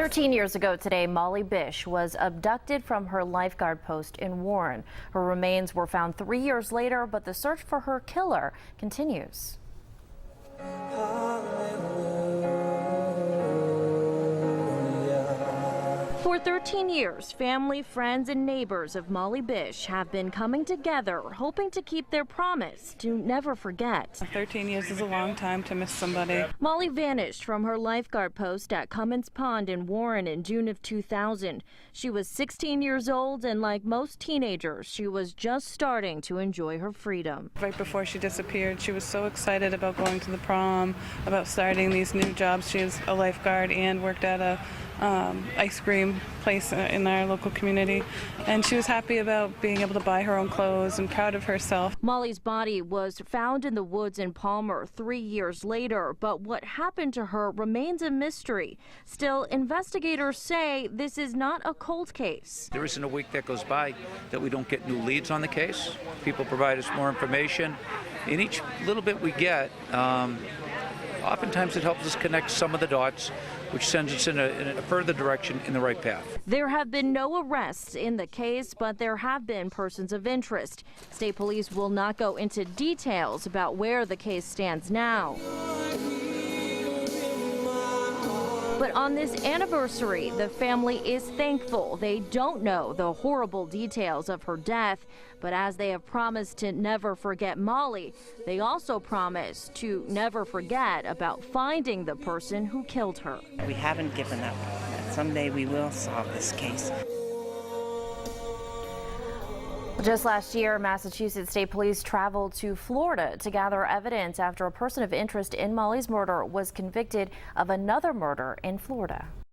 13 years ago today, Molly Bish was abducted from her lifeguard post in Warren. Her remains were found 3 years later, but the search for her killer continues. For 13 years, family, friends, and neighbors of Molly Bish have been coming together, hoping to keep their promise to never forget. 13 years is a long time to miss somebody. Molly vanished from her lifeguard post at Cummins Pond in Warren in June of 2000. She was 16 years old, and like most teenagers, she was just starting to enjoy her freedom. Right before she disappeared, she was so excited about going to the prom, about starting these new jobs. She is a lifeguard and worked at a ice cream place in our local community, and she was happy about being able to buy her own clothes and proud of herself. Molly's body was found in the woods in Palmer 3 years later, but what happened to her remains a mystery. Still, investigators say this is not a cold case. There isn't a week that goes by that we don't get new leads on the case. People provide us more information. In each little bit we get, oftentimes it helps us connect some of the dots, which sends us in a further direction in the right path. There have been no arrests in the case, but there have been persons of interest. State police will not go into details about where the case stands now. But on this anniversary, the family is thankful they don't know the horrible details of her death. But as they have promised to never forget Molly, they also promise to never forget about finding the person who killed her. We haven't given up. Someday we will solve this case. Just last year, Massachusetts State Police traveled to Florida to gather evidence after a person of interest in Molly's murder was convicted of another murder in Florida.